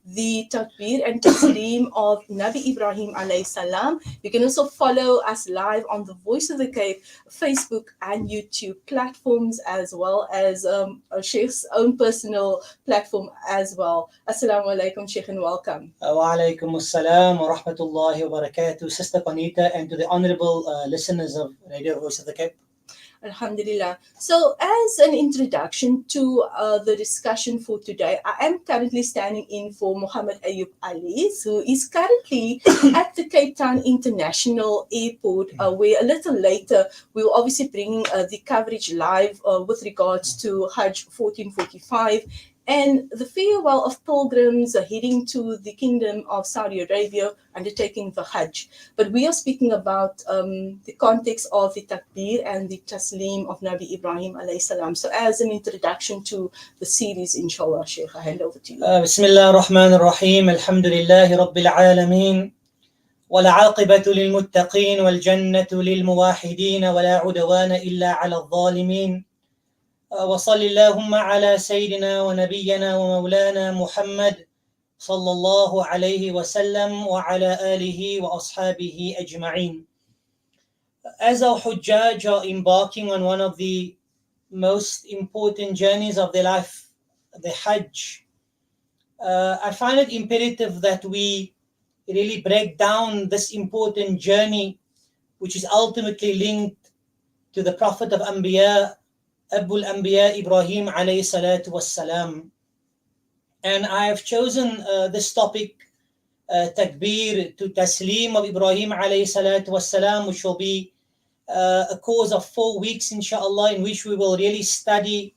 the Takbir and Tasleem of Nabie Ibrahim alayhi salam. You can also follow us live on the Voice of the Cape Facebook and YouTube platforms, as well as Sheikh's own personal platform as well. Assalamu alaikum, Sheikh, and welcome. Wa alaikum assalam wa rahmatullahi wa barakatuh, Sister Qanita, and to the honorable listeners of Radio Voice of the Cape. Alhamdulillah. So, as an introduction to the discussion for today, I am currently standing in for Muhammad Ayub Ali, who is currently at the Cape Town International Airport, where a little later we will obviously bring the coverage live with regards to Hajj 1445 and the farewell of pilgrims heading to the Kingdom of Saudi Arabia undertaking the Hajj. But we are speaking about the context of the Takbir and the Tasleem of Nabie Ibrahim alayhi salam. So as an introduction to the series, inshallah, Sheikh, I hand over to you. Bismillah ar-Rahman ar-Rahim, alhamdulillahi rabbil alameen, والعاقبة للمتقين والجنة للموحدين ولا عدوان إلا على الظالمين وصل اللهم على سيدنا ونبينا ومولانا محمد صلى الله عليه وسلم وعلى آله وأصحابه أجمعين. As our Hujjaj are embarking on one of the most important journeys of their life, the Hajj, I find it imperative that we really break down this important journey, which is ultimately linked to the Prophet of Anbiya, Abul Anbiya Ibrahim alayhi salatu wassalam. And I have chosen this topic, Takbir to Tasleem of Ibrahim alayhi salatu wassalam, which will be a course of 4 weeks, inshallah, in which we will really study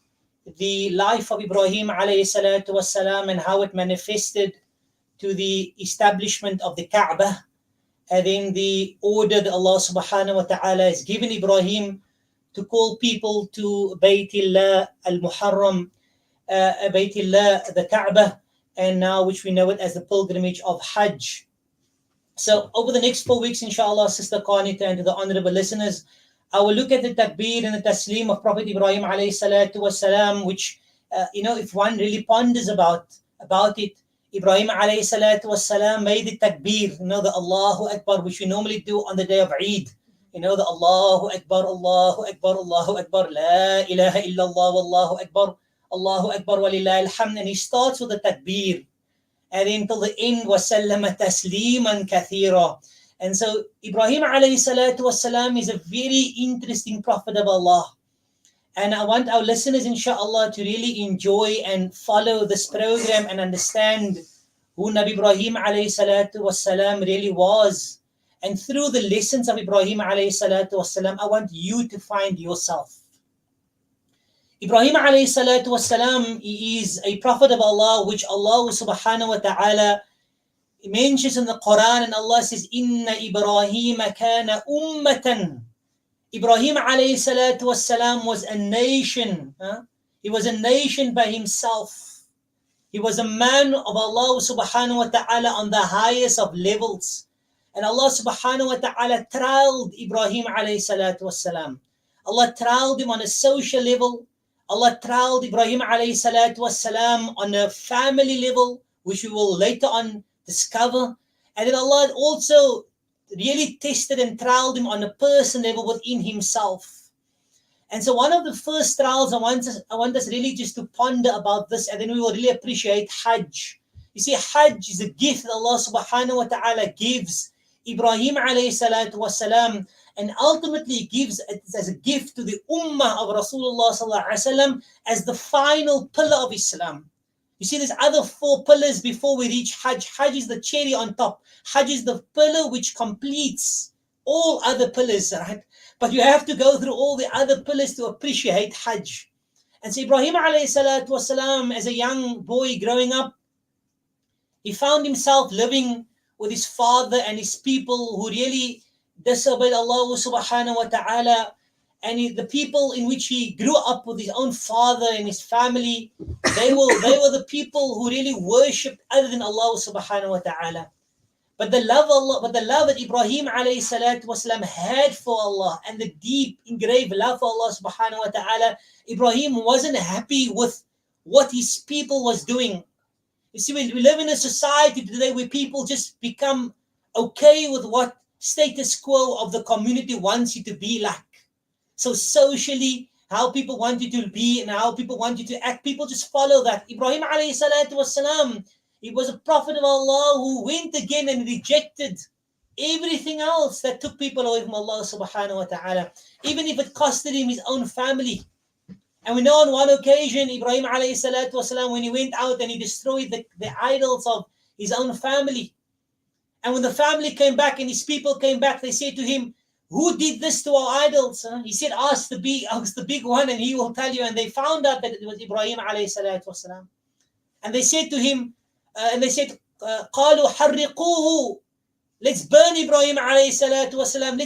the life of Ibrahim alayhi salatu wassalam and how it manifested to the establishment of the Kaaba, and then the order that Allah subhanahu wa ta'ala has given Ibrahim to call people to Baytillah al-Muharram, Baytillah, the Kaaba, and now which we know it as the pilgrimage of Hajj. So over the next 4 weeks, inshallah, Sister Qanita, and to the honorable listeners, I will look at the Takbir and the Tasleem of Prophet Ibrahim alayhi salatu wasalam, which, if one really ponders about it, Ibrahim alayhi salatu wasalam made the Takbir, the Allahu Akbar, which we normally do on the day of Eid. The Allahu Akbar, Allahu Akbar, Allahu Akbar, La ilaha illallah, Wallahu Akbar, Walillahi alhamd. And he starts with the Takbir. And then till the end, وَسَلَّمَ تَسْلِيمًا كَثِيرًا. And so Ibrahim alayhi salatu wasalam is a very interesting prophet of Allah. And I want our listeners, inshallah, to really enjoy and follow this program and understand who Nabi Ibrahim alayhi salatu wasalam really was. And through the lessons of Ibrahim alayhi salatu wasalam, I want you to find yourself. Ibrahim alayhi salatu wasalam is a prophet of Allah, which Allah subhanahu wa ta'ala mentions in the Quran, and Allah says, Inna Ibrahim kana ummatan. Ibrahim alayhi salatu wasalam was a nation. He was a nation by himself. He was a man of Allah subhanahu wa ta'ala on the highest of levels. And Allah subhanahu wa ta'ala trialed Ibrahim alayhi salatu wassalam. Allah trialed him on a social level. Allah trialed Ibrahim alayhi salatu wassalam on a family level, which we will later on discover. And then Allah also really tested and trialed him on a personal level within himself. And so one of the first trials I want us really just to ponder about this, and then we will really appreciate Hajj. You see, Hajj is a gift that Allah subhanahu wa ta'ala gives Ibrahim alayhi salatu wasalam, and ultimately gives it as a gift to the ummah of Rasulullah sallallahu alaihi wasallam as the final pillar of Islam. You see, there's other 4 pillars before we reach Hajj. Hajj is the cherry on top. Hajj is the pillar which completes all other pillars, right? But you have to go through all the other pillars to appreciate Hajj. And so Ibrahim alayhi salatu wasalam, as a young boy growing up, he found himself living with his father and his people who really disobeyed Allah subhanahu wa ta'ala. And the people in which he grew up with, his own father and his family, they were the people who really worshipped other than Allah subhanahu wa ta'ala. But the love that Ibrahim alayhi salatu wasalam had for Allah, and the deep engraved love for Allah subhanahu wa ta'ala, Ibrahim wasn't happy with what his people was doing. You see, we live in a society today where people just become okay with what status quo of the community wants you to be like. So socially, how people want you to be and how people want you to act, people just follow that. Ibrahim alayhi salatu wasalam, he was a prophet of Allah who went again and rejected everything else that took people away from Allah subhanahu wa ta'ala, even if it costed him his own family. And we know on one occasion, Ibrahim alayhi salatu wasalam, when he went out and he destroyed the idols of his own family. And when the family came back and his people came back, they said to him, who did this to our idols? He said, ask the big one and he will tell you. And they found out that it was Ibrahim alayhi salatu wasalam. And they said to him, قالوا حرقوه. Let's burn Ibrahim alayhi salatu wasalam.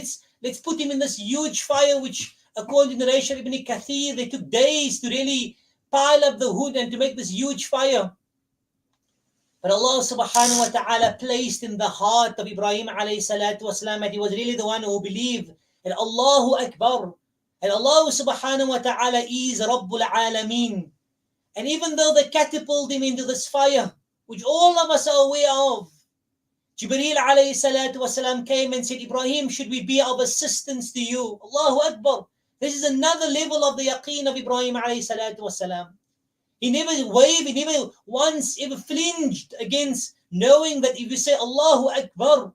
Let's put him in this huge fire, which according to the narration of Ibn Kathir, they took days to really pile up the wood and to make this huge fire. But Allah subhanahu wa ta'ala placed in the heart of Ibrahim alayhi salatu wasalam that he was really the one who believed and Allahu Akbar. And Allah subhanahu wa ta'ala is Rabbul Alameen. And even though they catapulted him into this fire, which all of us are aware of, Jibreel alayhi salatu wasalam came and said, Ibrahim, should we be of assistance to you? Allahu Akbar. This is another level of the yaqeen of Ibrahim alayhi salatu wasalam. He never wavered, he never once ever flinched against knowing that if you say Allahu Akbar,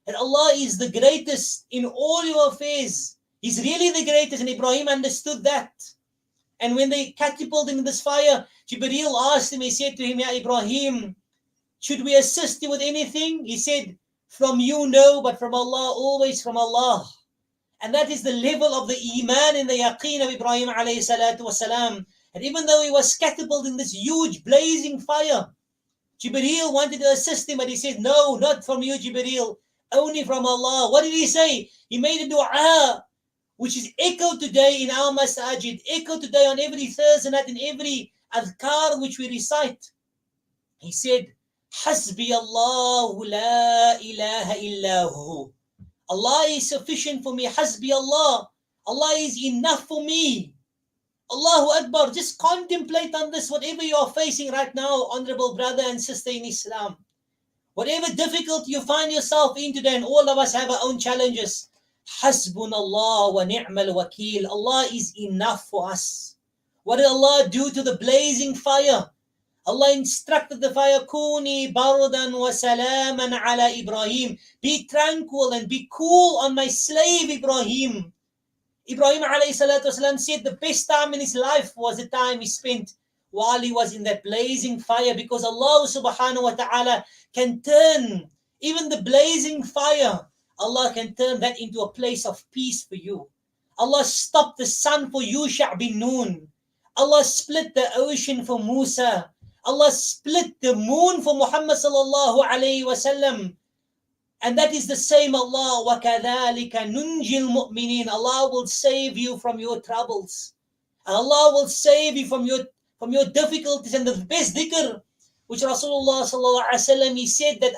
that Allah is the greatest in all your affairs. He's really the greatest, and Ibrahim understood that. And when they catapulted him in this fire, Jibreel asked him, he said to him, Ya Ibrahim, should we assist you with anything? He said, from you no, but from Allah, always from Allah. And that is the level of the iman and the yaqeen of Ibrahim alayhi salatu wasalam. And even though he was catapulted in this huge blazing fire, Jibreel wanted to assist him, but he said, no, not from you, Jibreel, only from Allah. What did he say? He made a dua, which is echoed today in our masajid, echoed today on every Thursday night, in every adhkar which we recite. He said, Hasbi Allahu la ilaha illahu. Allah is sufficient for me. Hasbi Allah. Allah is enough for me. Allahu Akbar. Just contemplate on this, whatever you are facing right now, honorable brother and sister in Islam. Whatever difficulty you find yourself in today, and all of us have our own challenges. Hasbunallah wa ni'mal wakeel. Allah is enough for us. What did Allah do to the blazing fire? Allah instructed the fire, Kuni bardan wa salaman ala Ibrahim. Be tranquil and be cool on my slave Ibrahim. Ibrahim alayhi salatu wasalam said the best time in his life was the time he spent while he was in that blazing fire, because Allah subhanahu wa ta'ala can turn even the blazing fire, Allah can turn that into a place of peace for you. Allah stopped the sun for Yusha bin Nun. Allah split the ocean for Musa. Allah split the moon for Muhammad sallallahu alayhi wasallam. And that is the same Allah. وَكَذَلِكَ نُنْجِي الْمُؤْمِنِينَ. Allah will save you from your troubles. And Allah will save you from your difficulties. And the best dhikr, which Rasulullah sallallahu alayhi wasallam, he said that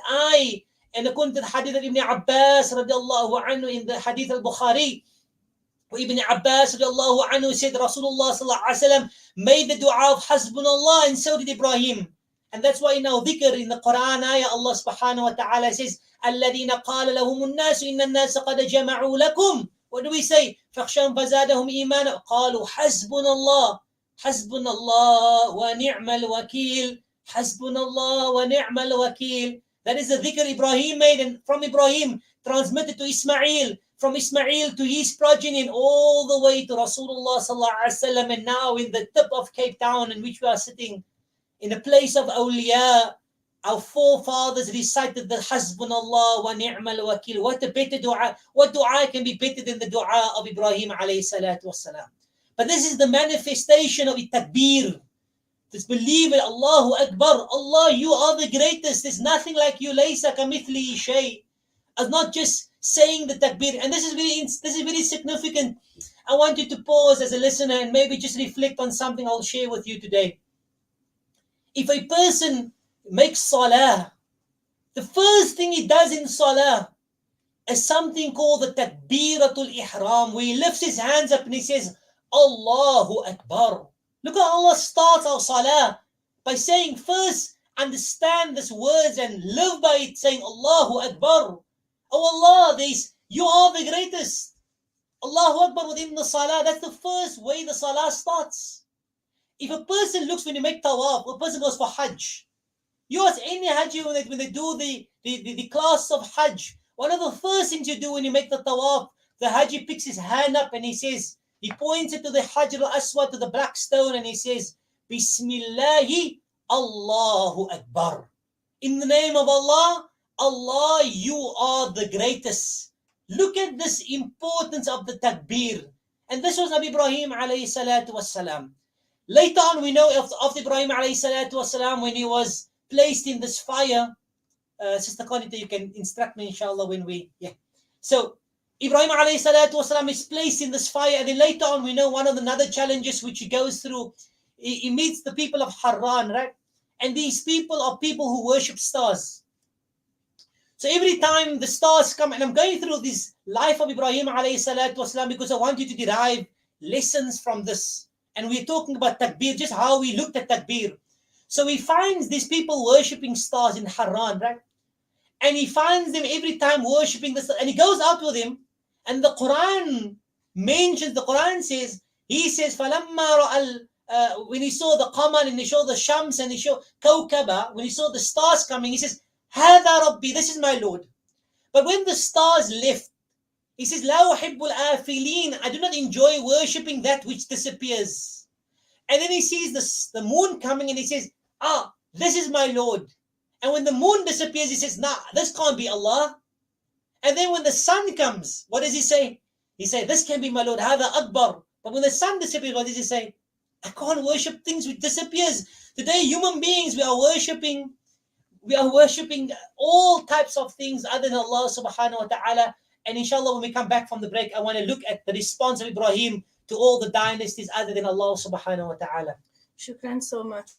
and according to the hadith of Ibn Abbas radiallahu anhu in the hadith al-Bukhari, Ibn Abbas radiallahu anhu said Rasulullah sallallahu alayhi wasallam made the dua of Hasbunallah, and so did Ibrahim. And that's why in our dhikr in the Quran ayah, Allah subhanahu wa ta'ala says, الَّذِينَ قَالَ لَهُمُ النَّاسُ إِنَّ النَّاسَ قَدْ جَمَعُوا لَكُمْ. What do we say? فَخْشَوْا فَزَادَهُمْ إِيمَانًا قَالُوا حَسْبُنَ اللَّهُ حَسْبُنَ اللَّهُ وَنِعْمَ الْوَكِيلُ حَسْبُنَ اللَّهُ وَنِعْمَ الْوَكِيلُ. That is the dhikr Ibrahim made, and from Ibrahim transmitted to Ismail, from Ismail to his progeny, and all the way to Rasulullah sallallahu alaihi wasallam. And now in the tip of Cape Town, in which we are sitting, in a place of awliya, our forefathers recited the Hasbunallah wa ni'mal wakil. What a better dua. What dua can be better than the dua of Ibrahim alayhi salatu wasalam? But this is the manifestation of takbir. This belief in Allahu Akbar. Allah, you are the greatest. There's nothing like you. Laysa kamithli shay. As not just saying the takbir. And this is very significant. I want you to pause as a listener and maybe just reflect on something I'll share with you today. If a person makes salah, the first thing he does in salah is something called the takbiratul ihram, where he lifts his hands up and he says, Allahu Akbar. Look how Allah starts our salah by saying first, understand these words and live by it, saying Allahu Akbar. Oh Allah, you are the greatest. Allahu Akbar within the salah. That's the first way the salah starts. If a person looks, when you make tawaf, a person goes for Hajj. You ask any Hajj when they do the class of Hajj, one of the first things you do when you make the tawaf, the Hajj picks his hand up and he points it to the Hajar al-Aswad, to the black stone, and he says, Bismillahi Allahu Akbar. In the name of Allah, Allah, you are the greatest. Look at this importance of the takbir. And this was Nabi Ibrahim alayhi salatu wassalam. Later on, we know of Ibrahim alayhi salatu wassalam, when he was placed in this fire. Sister Conita, you can instruct me inshallah when So Ibrahim alayhi salatu wasalam is placed in this fire, and then later on we know one of the other challenges which he goes through, he meets the people of Haran, right? And these people are people who worship stars. So every time the stars come, and I'm going through this life of Ibrahim alayhi salatu wasalam because I want you to derive lessons from this. And we're talking about takbir, just how we looked at takbir. So he finds these people worshipping stars in Haran, right? And he finds them every time worshipping the stars. And he goes out with him. And the Quran says, he says, when he saw the Qamar and he saw the Shams and he saw Kawkaba, when he saw the stars coming, he says, Hada Rabbi, this is my Lord. But when the stars left, he says, La uhibbul afilin, I do not enjoy worshipping that which disappears. And then he sees the moon coming and he says, this is my Lord. And when the moon disappears, he says, nah, this can't be Allah. And then when the sun comes, what does he say? He says, this can be my Lord, Hada Akbar. But when the sun disappears, what does he say? I can't worship things which disappears. Today, human beings, we are worshipping all types of things other than Allah subhanahu wa ta'ala. And inshallah, when we come back from the break, I want to look at the response of Ibrahim to all the dynasties other than Allah subhanahu wa ta'ala. Shukran so much.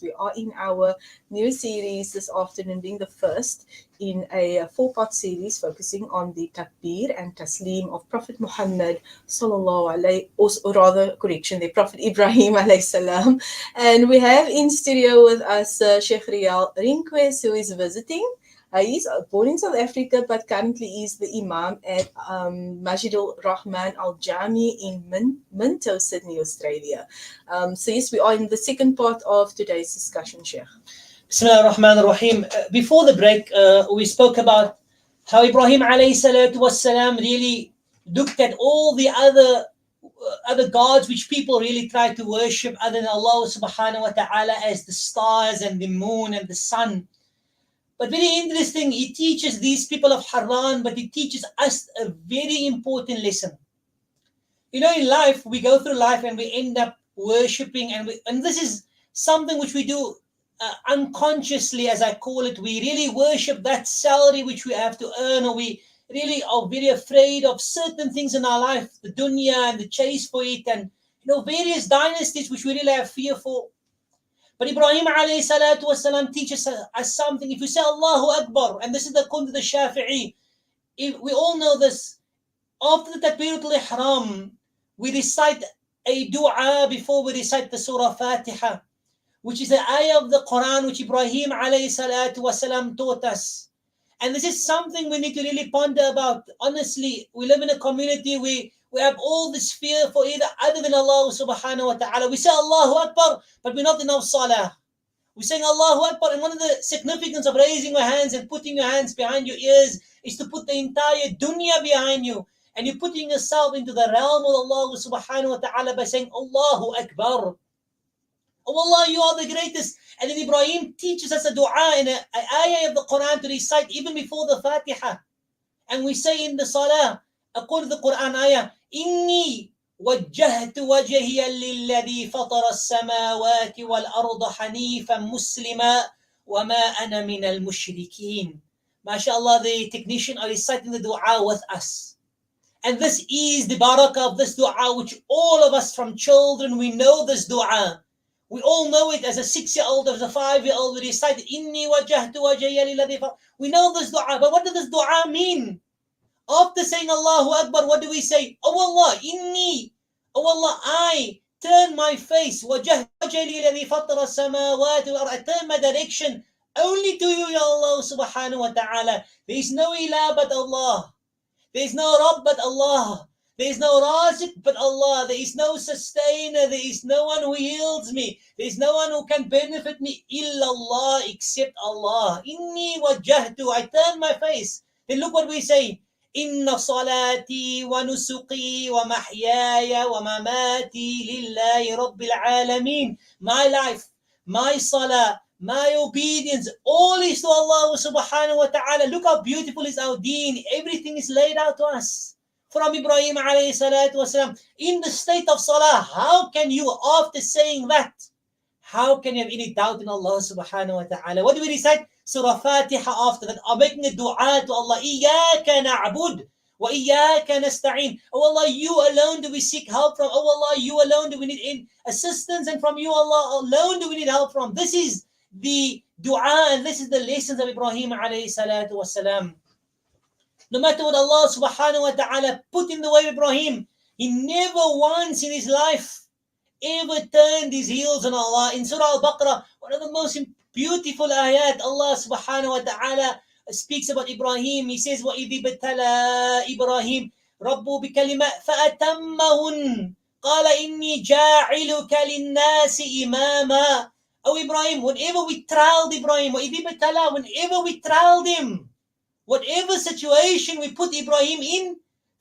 We are in our new series this afternoon, being the first in a four-part series focusing on the takbir and tasleem of Prophet Muhammad sallallahu alaihi, or rather, correction, the Prophet Ibrahim alayhi salam. And we have in studio with us Sheikh Riyaal Rinquest, who is visiting. He's born in South Africa, but currently is the imam at Masjidul Rahmaan A Jami in Minto, Sidney, Australia. So yes, we are in the second part of today's discussion, Sheikh. Bismillah ar-Rahman ar-Rahim. Before the break, we spoke about how Ibrahim alayhi salatu wassalam really looked at all the other gods which people really try to worship other than Allah subhanahu wa ta'ala, as the stars and the moon and the sun. But very interesting, he teaches these people of Haran, but he teaches us a very important lesson. In life, we go through life and we end up worshipping, and this is something which we do unconsciously, as I call it. We really worship that salary which we have to earn, or we really are very afraid of certain things in our life, the dunya and the chase for it, and various dynasties which we really have fear for. But Ibrahim alayhi salatu wasalam teaches us something. If you say Allahu Akbar, and this is according to the Shafi'i, we all know this, after the Takbiratul Ihram, we recite a dua before we recite the Surah Fatiha, which is an ayah of the Quran which Ibrahim alayhi salatu wasalam taught us. And this is something we need to really ponder about. Honestly, we live in a community where we have all this fear for either other than Allah subhanahu wa ta'ala. We say Allahu Akbar, but we're not in our salah. We're saying Allahu Akbar, and one of the significance of raising your hands and putting your hands behind your ears is to put the entire dunya behind you. And you're putting yourself into the realm of Allah subhanahu wa ta'ala by saying Allahu Akbar. Oh Allah, you are the greatest. And then Ibrahim teaches us a dua in an ayah of the Quran to recite even before the Fatiha. And we say in the salah, according to the Quran ayah, Inni wajjahtu wajhiya lilladhi fatara as-samawati wal-arda hanifan muslima wa ma ana min al-mushrikeen. MashaAllah, the technician are reciting the dua with us. And this is the barakah of this dua, which all of us from children, we know this dua. We all know it as a 6-year-old, as a 5-year-old, we recite it. Inni wajjahtu wajhiya lilladhi fatara. We know this dua, but what does this dua mean? After saying Allahu Akbar, what do we say? Oh Allah, inni. Oh Allah, I turn my face. Wajjahtu wajhiya lilladhi fatara as-samawati wal-ard. I turn my direction only to you, Ya Allah subhanahu wa ta'ala. There is no ilah but Allah. There is no Rabb but Allah. There is no Razik but Allah. There is no sustainer. There is no one who heals me. There is no one who can benefit me illallah, except Allah. Inni wajjahtu. I turn my face. Then look what we say. Inna salati wa nusuqi wa mahyaya wa mamati lillahi rabbil alameen. My life, my salah, my obedience, all is to Allah subhanahu wa ta'ala. Look how beautiful is our deen. Everything is laid out to us. From Ibrahim alayhi salatu wasalam, in the state of salah, how can you, after saying that, how can you have any doubt in Allah subhanahu wa ta'ala? What do we recite? Surah Fatiha after that, are making a dua to Allah. Iyaka na'bud wa iyaka nasta'in. Oh Allah, you alone do we seek help from. Oh Allah, you alone do we need assistance, and from you, Allah alone do we need help from. This is the dua, and this is the lessons of Ibrahim alayhi salatu wasalam. No matter what Allah subhanahu wa ta'ala put in the way of Ibrahim, he never once in his life ever turned his heels on Allah. In Surah Al-Baqarah, one of the most beautiful ayat, Allah subhanahu wa ta'ala speaks about Ibrahim. He says, وَإِذِ ابْتَلَى إِبْرَاهِيمَ رَبُّ بِكَلِمَاتٍ فَأَتَمَّهُنَّ قَالَ إِنِّي جَاعِلُكَ لِلنَّاسِ إِمَامًا. Oh Ibrahim, whenever we trialed Ibrahim, وَإِذِ ابْتَلَى, whenever we trialed him, whatever situation we put Ibrahim in,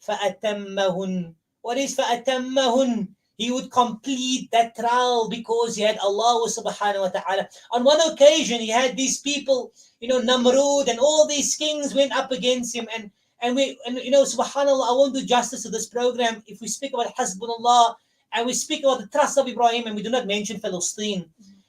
فَأَتَمَّهُنَّ. What is فَأَتَمَّهُنَّ? He would complete that trial because he had Allah subhanahu wa ta'ala. On one occasion, he had these people, Namrud and all these kings went up against him. And subhanAllah, I won't do justice to this program if we speak about Hasbunallah and we speak about the trust of Ibrahim and we do not mention Palestine.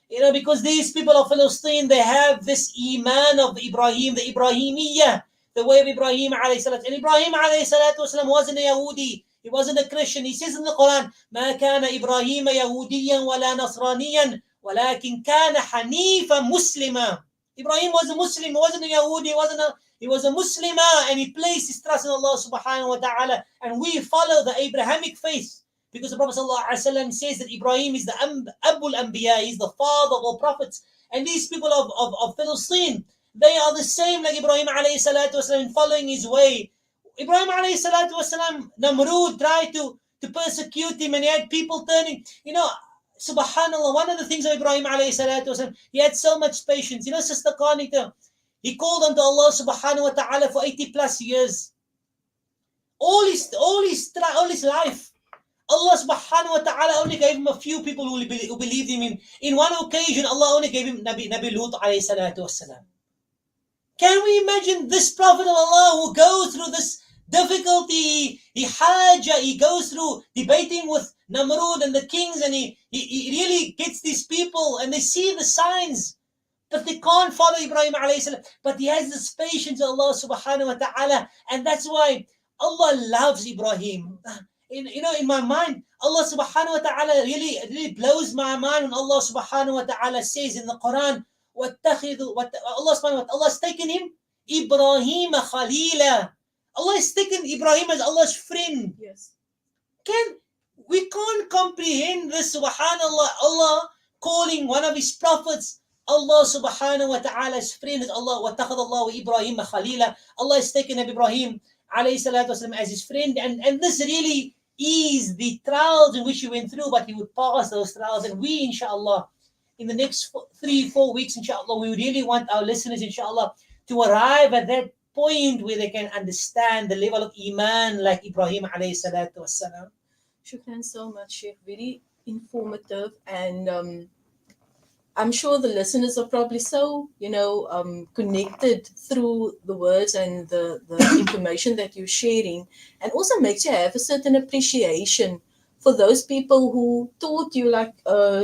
Because these people of Palestine, they have this iman of Ibrahim, the Ibrahimiyya, the way of Ibrahim alayhi salatu. And Ibrahim alayhi salatu wasalam wasn't a Yahudi. He wasn't a Christian. He says in the Quran, ما كان إبراهيم يهوديا ولا نصرانيا ولكن كان حنيفا مسلما. Ibrahim was a Muslim. He wasn't a Yahudi. He was a Muslima, and he placed his trust in Allah subhanahu wa ta'ala. And we follow the Abrahamic faith because the Prophet sallallahu alaihi wasallam says that Ibrahim is the Abul Anbiya. He's the father of all prophets. And these people of Palestine, they are the same like Ibrahim alayhi salatu wasalam in following his way. Ibrahim alayhi salatu wasalam, Namrud tried to persecute him, and he had people turning, subhanAllah, one of the things of Ibrahim alayhi salatu wasalam, he had so much patience. Sister Karnika, he called unto Allah subhanahu wa ta'ala for 80 plus years. All his life, Allah subhanahu wa ta'ala only gave him a few people who believed him. In one occasion, Allah only gave him Nabie Lut alayhi salatu wasalam. Can we imagine this Prophet of Allah who goes through this difficulty? He hajj, he goes through debating with Namrud and the kings, and he really gets these people, and they see the signs, but they can't follow Ibrahim alayhi salam. But he has this patience of Allah subhanahu wa ta'ala, and that's why Allah loves Ibrahim. In my mind, Allah subhanahu wa ta'ala really blows my mind when Allah subhanahu wa ta'ala says in the Quran, Allah subhanahu wa ta'ala has taken him Ibrahim Khalila. Allah has taken Ibrahim as Allah's friend. Yes. We can't comprehend this, subhanallah. Allah calling one of his prophets Allah subhanahu wa ta'ala's friend is Allah. وَاتَّخَذَ اللَّهُ إِبْرَاهِيمَ خَلِيلًا. Allah has taken Ibrahim alayhi salatu wasalam as his friend, and this really is the trials in which he went through, but he would pass those trials. And we, inshallah, in the next 3-4 weeks, inshallah, we really want our listeners, inshallah, to arrive at that point where they can understand the level of iman like Ibrahim alayhi salatu wasalam. Shukran so much, Sheikh. Very informative, and I'm sure the listeners are probably so, connected through the words and the information that you're sharing, and also makes you have a certain appreciation for those people who taught you, like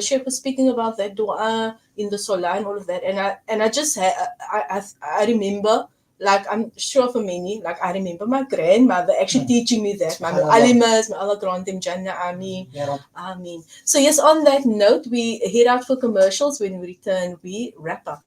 Sheikh was speaking about that dua in the Salah and all of that. And I just I remember, like I'm sure for many, like I remember my grandmother actually teaching me that. My alimas, may Allah grant them Jannah, Ameen. Ameen. So yes, on that note, we head out for commercials. When we return, we wrap up.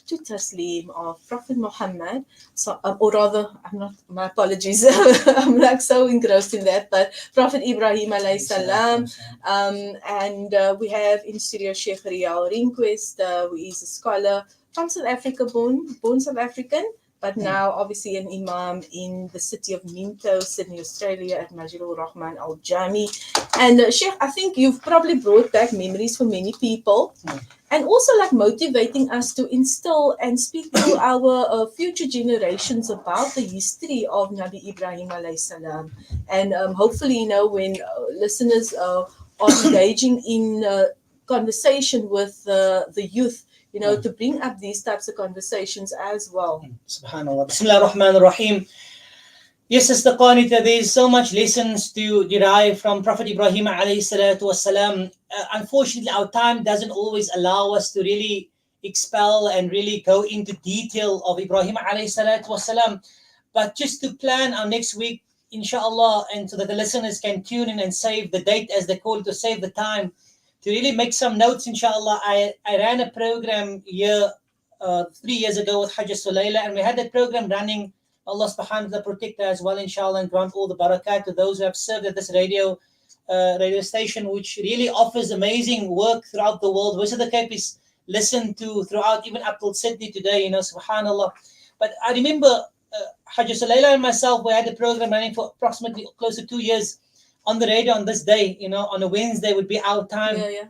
To Tasleem of Prophet Muhammad. So, or rather, I'm not, my apologies, I'm like so engrossed in that, but Prophet Ibrahim alayhi salam. And we have in studio Sheikh Riyaal Rinquest, who is a scholar from South Africa, born South African, but now obviously an imam in the city of Minto, Sydney, Australia, at Masjidul Rahmaan A Jami. And Sheikh, I think you've probably brought back memories for many people. And also like motivating us to instill and speak to our future generations about the history of Nabie Ibrahim alayhi salam. And hopefully, when listeners are engaging in conversation with the youth, to bring up these types of conversations as well. Subhanallah. Bismillah ar-Rahman ar-Rahim. Yes, Sister Qanita, there is so much lessons to derive from Prophet Ibrahim alayhi salatu wasalam. Unfortunately, our time doesn't always allow us to really expel and really go into detail of Ibrahim alayhi salatu wasalam. But just to plan our next week, inshallah, and so that the listeners can tune in and save the date, as they call it, to save the time, to really make some notes, inshallah. I ran a program here 3 years ago with Hajj Sulayla, and we had that program running. Allah subhanahu wa ta'ala protect her as well, inshallah, and grant all the barakat to those who have served at this radio station, which really offers amazing work throughout the world. West of the Cape is listened to throughout, even up till Sidney today, subhanallah. But I remember Hajj Sulayla and myself, we had a program running for approximately close to 2 years on the radio on this day, on a Wednesday would be our time. Yeah.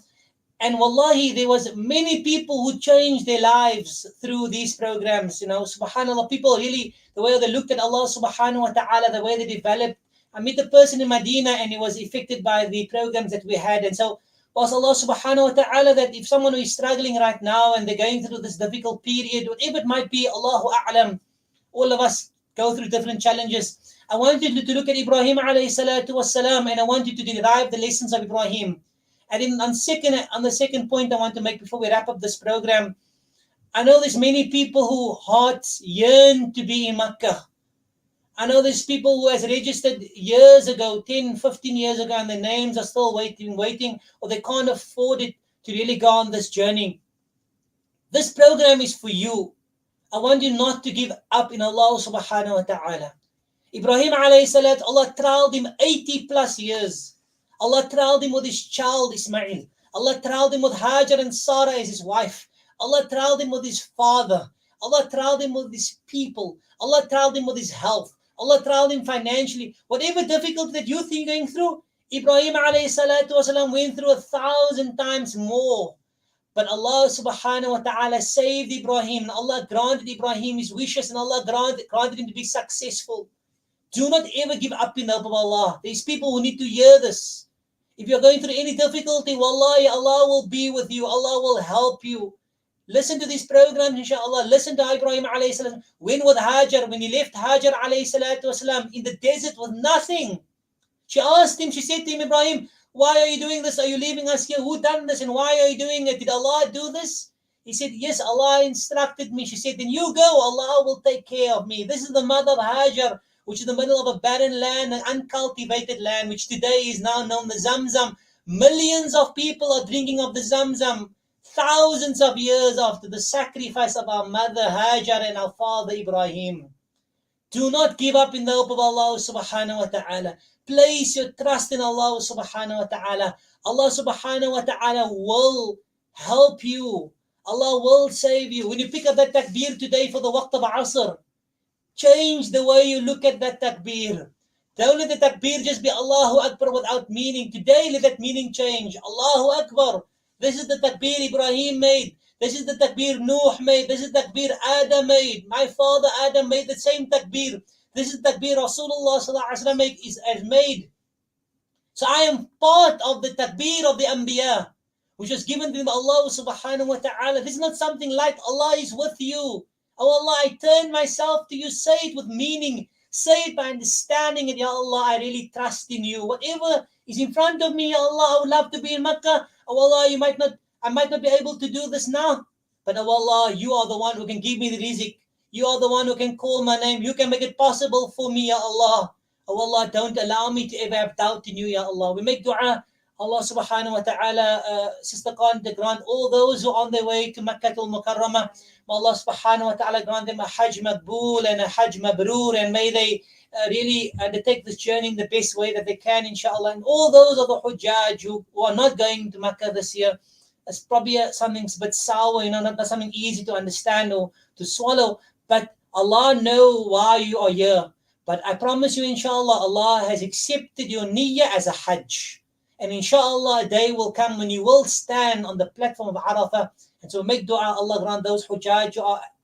And wallahi, there was many people who changed their lives through these programs, subhanallah. People really, the way they looked at Allah subhanahu wa ta'ala, the way they developed. I met a person in Medina and he was affected by the programs that we had. And so was Allah subhanahu wa ta'ala that if someone who is struggling right now and they're going through this difficult period, whatever it might be, Allahu A'lam, all of us go through different challenges. I want you to look at Ibrahim alayhi salatu wassalam, and I want you to derive the lessons of Ibrahim. And on the second point I want to make before we wrap up this program, I know there's many people who hearts yearn to be in Makkah. I know there's people who has registered years ago, 10, 15 years ago, and their names are still waiting, or they can't afford it to really go on this journey. This program is for you. I want you not to give up in Allah subhanahu wa ta'ala. Ibrahim alayhi salat, Allah trialed him 80 plus years. Allah trialed him with his child Ismail. Allah trialed him with Hajar and Sarah as his wife. Allah trialed him with his father. Allah trialed him with his people. Allah trialed him with his health. Allah trialed him financially. Whatever difficulty that you think going through, Ibrahim alayhi salatu wasalam went through 1,000 times more. But Allah subhanahu wa ta'ala saved Ibrahim. And Allah granted Ibrahim his wishes, and Allah granted him to be successful. Do not ever give up in the help of Allah. There's people who need to hear this. If you're going through any difficulty, wallahi, Allah will be with you. Allah will help you. Listen to these programs, inshallah. Listen to Ibrahim alayhi salam. When he left Hajar alayhi salatu wasalam in the desert with nothing. She asked him, she said to him, Ibrahim, why are you doing this? Are you leaving us here? Who done this? And why are you doing it? Did Allah do this? He said, yes, Allah instructed me. She said, then you go. Allah will take care of me. This is the mother of Hajar, which is the middle of a barren land, an uncultivated land, which today is now known as Zamzam. Millions of people are drinking of the Zamzam. Thousands of years after the sacrifice of our mother Hajar and our father Ibrahim. Do not give up in the hope of Allah subhanahu wa ta'ala. Place your trust in Allah subhanahu wa ta'ala. Allah subhanahu wa ta'ala will help you. Allah will save you. When you pick up that takbir today for the waqt of Asr, change the way you look at that takbir. Don't let the takbir just be Allahu Akbar without meaning. Today let that meaning change. Allahu Akbar. This is the takbir Ibrahim made. This is the takbir Nuh made. This is the takbir Adam made. My father Adam made the same takbir. This is the takbir Rasulullah sallallahu alaihi wasallam has made. So I am part of the takbir of the Anbiya, which was given to them by Allah subhanahu wa ta'ala. This is not something like Allah is with you. Oh Allah, I turn myself to you. Say it with meaning. Say it by understanding it. Ya Allah, I really trust in you. Whatever is in front of me, Ya Allah, I would love to be in Makkah. Oh Allah, I might not be able to do this now. But oh Allah, you are the one who can give me the rizq. You are the one who can call my name. You can make it possible for me, Ya Allah. Oh Allah, don't allow me to ever have doubt in you, Ya Allah. We make dua. Allah subhanahu wa ta'ala, Sister Khan, to grant all those who are on their way to Makkah al-Mukarramah. May Allah subhanahu wa ta'ala grant them a Hajj Maqbool and a Hajj Mabroor, and may they really undertake this journey in the best way that they can, inshallah. And all those of the Hujjaj who are not going to Makkah this year, it's probably something a bit sour, not something easy to understand or to swallow. But Allah knows why you are here. But I promise you, inshallah, Allah has accepted your niyyah as a Hajj. And inshallah, a day will come when you will stand on the platform of Arafah. And so make dua, Allah grant those Hujjaj who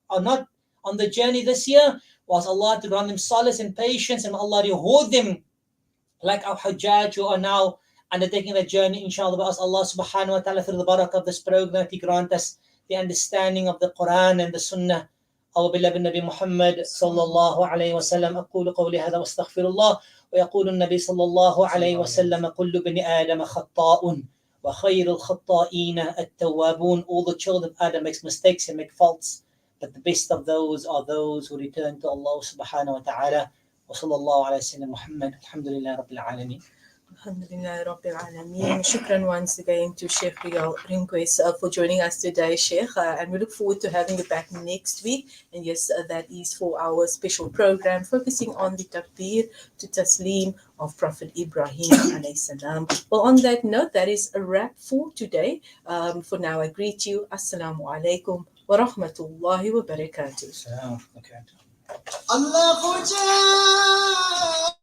are not on the journey this year, whilst Allah to grant them solace and patience, and Allah reward them like our Hujjaj who are now undertaking that journey, inshallah. But ask Allah subhanahu wa ta'ala through the barakah of this program to grant us the understanding of the Quran and the Sunnah. Our beloved Nabi Muhammad sallallahu alayhi wa sallam. أقول قولي هذا واستغفر الله. ويقول النبي صلى الله عليه وسلم كل بني آدم خطاء وخير الخطائين التوابون. All the children of Adam makes mistakes and make faults, but the best of those are those who return to Allah subhanahu wa ta'ala. وصلى الله على سيدنا محمد الحمد لله رب العالمين. Alhamdulillah Rabbil Alameen. Shukran once again to Sheikh Riyaal Rinquest for joining us today, Sheikh. And we look forward to having you back next week. And yes, that is for our special program focusing on the takbir to Tasleem of Prophet Ibrahim alayhi salam. Well, on that note, that is a wrap for today. For now, I greet you. Assalamu alaikum wa rahmatullahi wa barakatuh. Allahu Akbar.